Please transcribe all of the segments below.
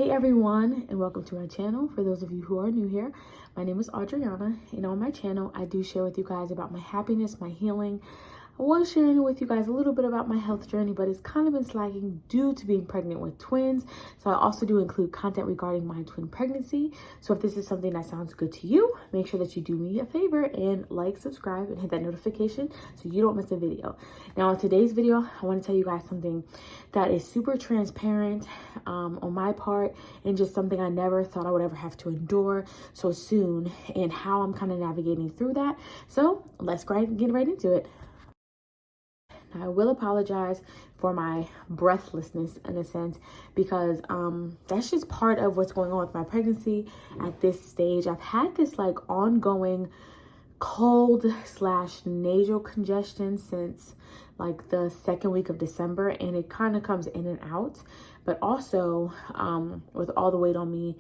Hey everyone, and welcome to my channel. For those of you who are new here, my name is Adriana, and on my channel I do share with you guys about my happiness, my healing. I was sharing with you guys a little bit about my health journey, but it's kind of been slacking due to being pregnant with twins. So I also do include content regarding my twin pregnancy. So if this is something that sounds good to you, make sure that you do me a favor and like, subscribe, and hit that notification so you don't miss a video. Now in today's video, I want to tell you guys something that is super transparent on my part, and just something I never thought I would ever have to endure so soon, and how I'm kind of navigating through that. So let's get right into it. I will apologize for my breathlessness in a sense, because that's just part of what's going on with my pregnancy at this stage. I've had this like ongoing cold / nasal congestion since like the second week of December, and it kind of comes in and out. But also with all the weight on me,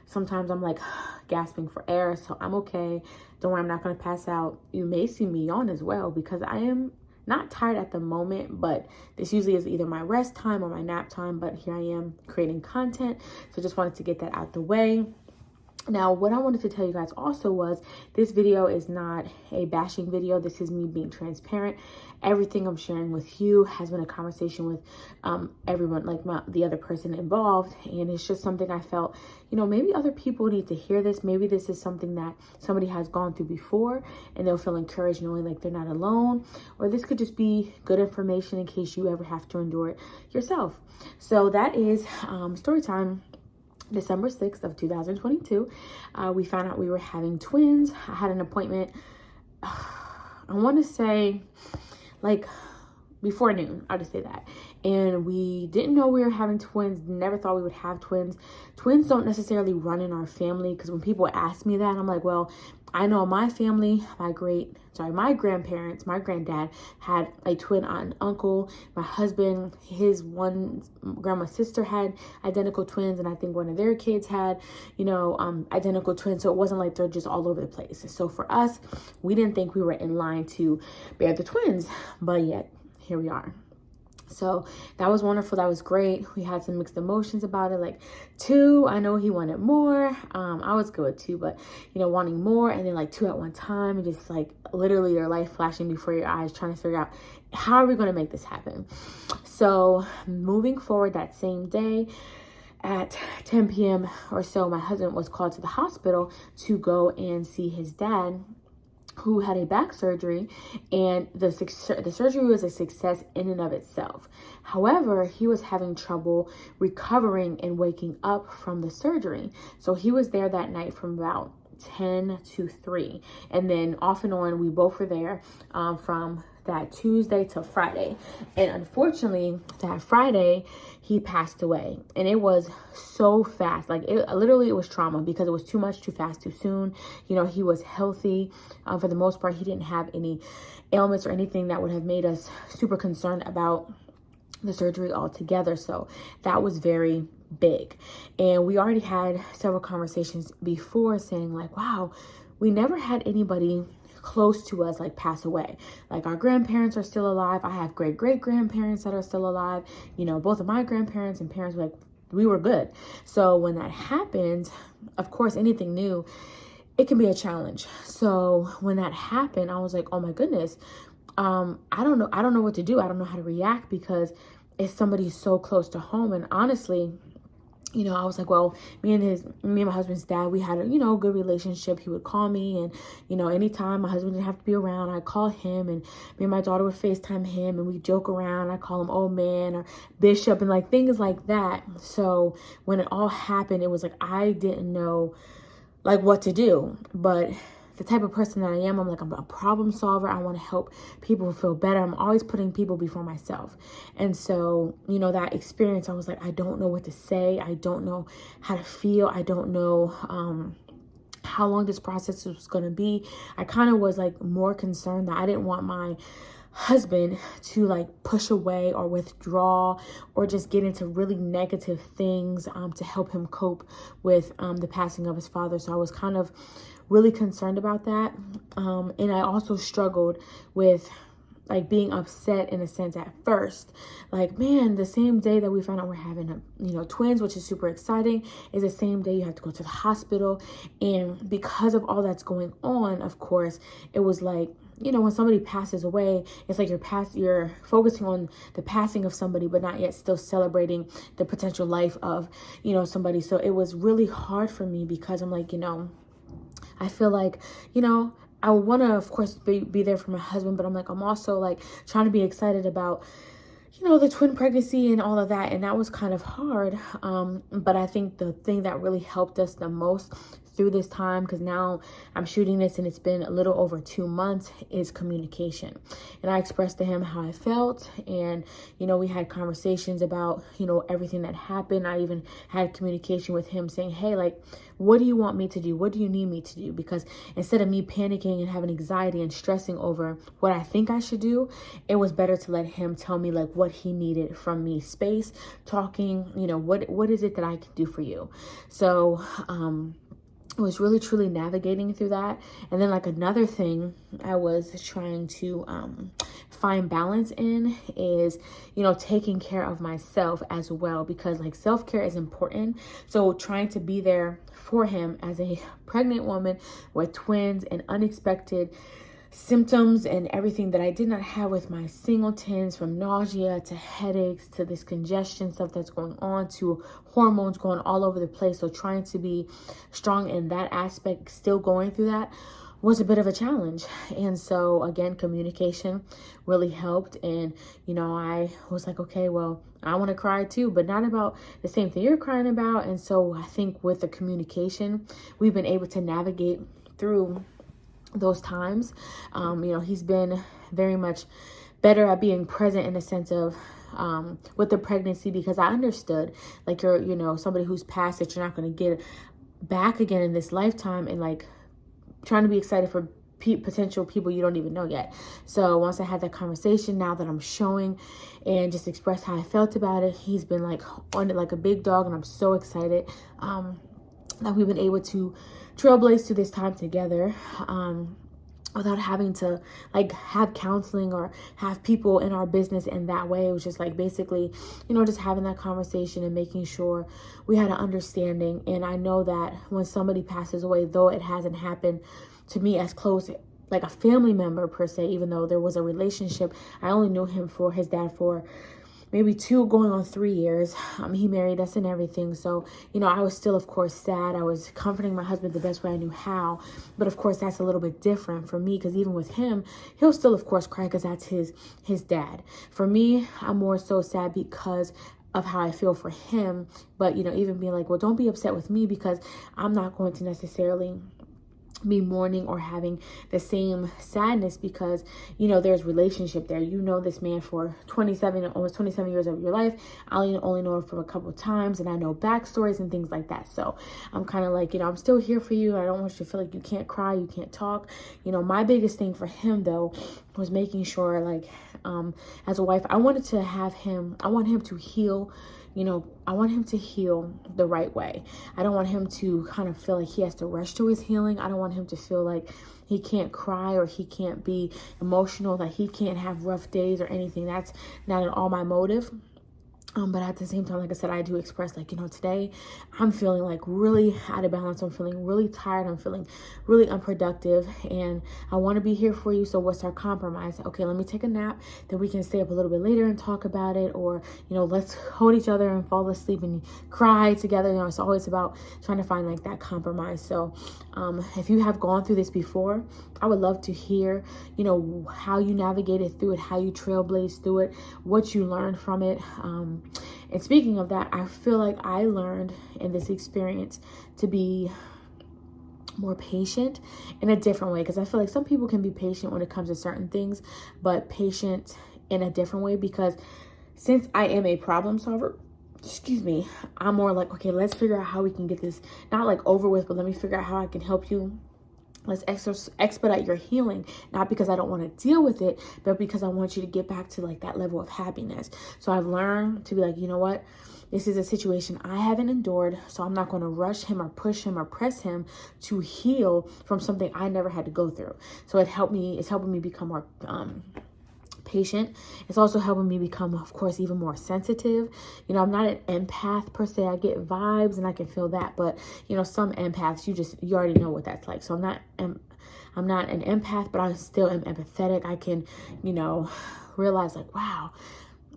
sometimes I'm like gasping for air, so I'm okay. Don't worry, I'm not going to pass out. You may see me yawn as well, because I am not tired at the moment, but this usually is either my rest time or my nap time. But here I am creating content, so just wanted to get that out the way. Now, what I wanted to tell you guys also was, this video is not a bashing video. This is me being transparent. Everything I'm sharing with you has been a conversation with everyone, like the other person involved. And it's just something I felt, maybe other people need to hear this. Maybe this is something that somebody has gone through before, and they'll feel encouraged knowing like they're not alone. Or this could just be good information in case you ever have to endure it yourself. So that is story time. December 6th of 2022, we found out we were having twins. I had an appointment, I want to say like before noon, I'll just say that. And we didn't know we were having twins, never thought we would have twins. Twins don't necessarily run in our family, because when people ask me that, I'm like, well, I know my family, my grandparents, my granddad had a twin aunt and uncle. My husband, his one grandma's sister had identical twins, and I think one of their kids had, identical twins. So it wasn't like they're just all over the place. So for us, we didn't think we were in line to bear the twins, but yet here we are. So that was wonderful. That was great. We had some mixed emotions about it. Like 2, I know he wanted more. I was good with 2, but wanting more, and then like 2 at one time, and just like literally your life flashing before your eyes, trying to figure out how are we going to make this happen. So moving forward, that same day at 10 p.m. or so, my husband was called to the hospital to go and see his dad, who had a back surgery, and the surgery was a success in and of itself. However, he was having trouble recovering and waking up from the surgery. So he was there that night from about 10 to 3. And then off and on, we both were there from that Tuesday to Friday. And unfortunately, that Friday, he passed away. And it was so fast. Like it was trauma, because it was too much, too fast, too soon. He was healthy. For the most part, he didn't have any ailments or anything that would have made us super concerned about the surgery altogether. So that was very big. And we already had several conversations before saying like, wow, we never had anybody close to us like pass away. Like our grandparents are still alive. I have great grandparents that are still alive. Both of my grandparents and parents were like, we were good. So when that happened, of course, anything new, it can be a challenge. So when that happened, I was like, oh my goodness, I don't know what to do. I don't know how to react, because it's somebody so close to home. And honestly, I was like, well, me and my husband's dad, we had a, good relationship. He would call me, and, anytime my husband didn't have to be around, I'd call him, and me and my daughter would FaceTime him, and we joke around. I call him old man or bishop, and like things like that. So when it all happened, it was like, I didn't know like what to do. But the type of person that I am, I'm a problem solver. I want to help people feel better. I'm always putting people before myself. And so, that experience, I was like, I don't know what to say. I don't know how to feel. I don't know how long this process was going to be. I kind of was like more concerned that I didn't want my husband to like push away or withdraw or just get into really negative things to help him cope with the passing of his father. So I was kind of really concerned about that. And I also struggled with like being upset in a sense at first. Like, man, the same day that we found out we're having twins, which is super exciting, is the same day you have to go to the hospital. And because of all that's going on, of course, it was like, when somebody passes away, it's like you're focusing on the passing of somebody, but not yet still celebrating the potential life of, somebody. So it was really hard for me because I'm like, I feel like, I want to, of course, be there for my husband, but I'm also like trying to be excited about, the twin pregnancy and all of that. And that was kind of hard. But I think the thing that really helped us the most through this time, because now I'm shooting this and it's been a little over 2 months, is communication. And I expressed to him how I felt, and we had conversations about everything that happened. I even had communication with him saying, hey, like, what do you want me to do? What do you need me to do? Because instead of me panicking and having anxiety and stressing over what I think I should do, it was better to let him tell me like what he needed from me. Space, talking, what is it that I can do for you? So I was really truly navigating through that. And then like another thing I was trying to find balance in is, taking care of myself as well, because like self-care is important. So trying to be there for him as a pregnant woman with twins and unexpected symptoms and everything that I did not have with my singletons, from nausea to headaches to this congestion stuff that's going on to hormones going all over the place. So trying to be strong in that aspect, still going through that, was a bit of a challenge. And so again, communication really helped. And, I was like, okay, well, I want to cry too, but not about the same thing you're crying about. And so I think with the communication, we've been able to navigate through those times. He's been very much better at being present in the sense of with the pregnancy, because I understood like you're somebody who's passed that you're not going to get back again in this lifetime, and like trying to be excited for potential people you don't even know yet. So once I had that conversation, now that I'm showing and just express how I felt about it, he's been like on it like a big dog, and I'm so excited that we've been able to trailblaze through this time together without having to like have counseling or have people in our business in that way. It was just like basically, just having that conversation and making sure we had an understanding. And I know that when somebody passes away, though it hasn't happened to me as close like a family member per se, even though there was a relationship, I only knew his dad for maybe 2 going on 3 years. He married us and everything. So, I was still, of course, sad. I was comforting my husband the best way I knew how. But of course, that's a little bit different for me, because even with him, he'll still, of course, cry because that's his dad. For me, I'm more so sad because of how I feel for him. But, even being like, well, don't be upset with me, because I'm not going to necessarily be mourning or having the same sadness, because there's relationship there. This man for almost 27 years of your life. I only know him for a couple of times, and I know backstories and things like that. So I'm kind of like, I'm still here for you. I don't want you to feel like you can't cry, you can't talk. My biggest thing for him though was making sure, like, as a wife, I want him to heal. I want him to heal the right way. I don't want him to kind of feel like he has to rush to his healing. I don't want him to feel like he can't cry or he can't be emotional, that he can't have rough days or anything. That's not at all my motive. But at the same time, like I said, I do express like, today I'm feeling like really out of balance. I'm feeling really tired. I'm feeling really unproductive, and I want to be here for you. So what's our compromise? Okay, let me take a nap. Then we can stay up a little bit later and talk about it. Or, let's hold each other and fall asleep and cry together. It's always about trying to find like that compromise. So if you have gone through this before, I would love to hear, how you navigated through it, how you trailblazed through it, what you learned from it. And speaking of that, I feel like I learned in this experience to be more patient in a different way, because I feel like some people can be patient when it comes to certain things, but patient in a different way, because since I am a problem solver, I'm more like, okay, let's figure out how we can get this not like over with, but let me figure out how I can help you. Let's expedite your healing, not because I don't want to deal with it, but because I want you to get back to like that level of happiness. So I've learned to be like, you know what? This is a situation I haven't endured, so I'm not going to rush him or push him or press him to heal from something I never had to go through. So it's helping me become more patient. It's also helping me become, of course, even more sensitive. You know, I'm not an empath per se. I get vibes and I can feel that, but you know, some empaths, you already know what that's like. So I'm not an empath, but I still am empathetic. I can, you know, realize like, wow,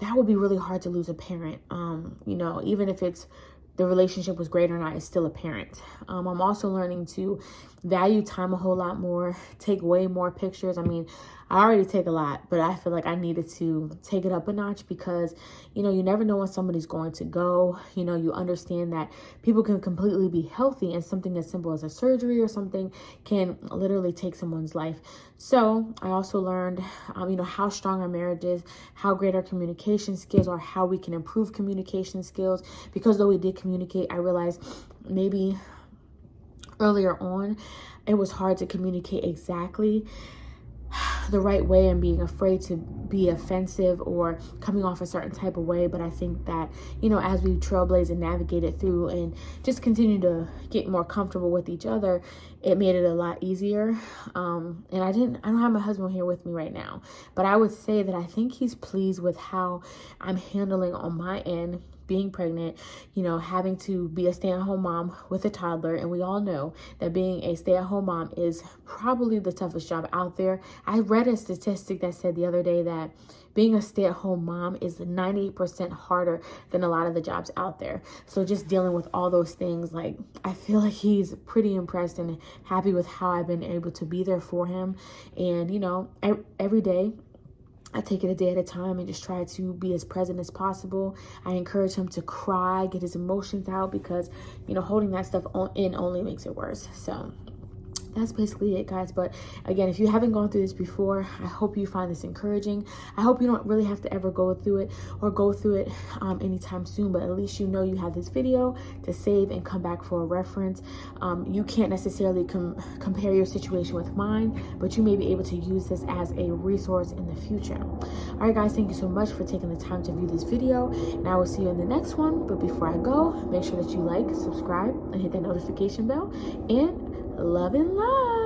that would be really hard to lose a parent. You know, even if the relationship was great or not, it's still a parent. I'm also learning to value time a whole lot more, take way more pictures. I mean, I already take a lot, but I feel like I needed to take it up a notch because, you know, you never know when somebody's going to go. You know, you understand that people can completely be healthy and something as simple as a surgery or something can literally take someone's life. So I also learned, you know, how strong our marriage is, how great our communication skills are, how we can improve communication skills. Because though we did communicate, I realized maybe earlier on, it was hard to communicate exactly the right way and being afraid to be offensive or coming off a certain type of way. But I think that, you know, as we trailblaze and navigate it through and just continue to get more comfortable with each other, it made it a lot easier. And I don't have my husband here with me right now, but I would say that I think he's pleased with how I'm handling on my end, being pregnant, you know, having to be a stay-at-home mom with a toddler. And we all know that being a stay-at-home mom is probably the toughest job out there. I read a statistic that said the other day that being a stay-at-home mom is 98% harder than a lot of the jobs out there. So just dealing with all those things, like, I feel like he's pretty impressed and happy with how I've been able to be there for him. And, you know, every day, I take it a day at a time and just try to be as present as possible. I encourage him to cry, get his emotions out, because, you know, holding that stuff in only makes it worse. So that's basically it, guys. But again, if you haven't gone through this before, I hope you find this encouraging. I hope you don't really have to ever go through it anytime soon, but at least you know you have this video to save and come back for a reference. You can't necessarily compare your situation with mine, but you may be able to use this as a resource in the future. All right, guys, thank you so much for taking the time to view this video, and I will see you in the next one. But before I go, make sure that you like, subscribe, and hit that notification bell, and love and light.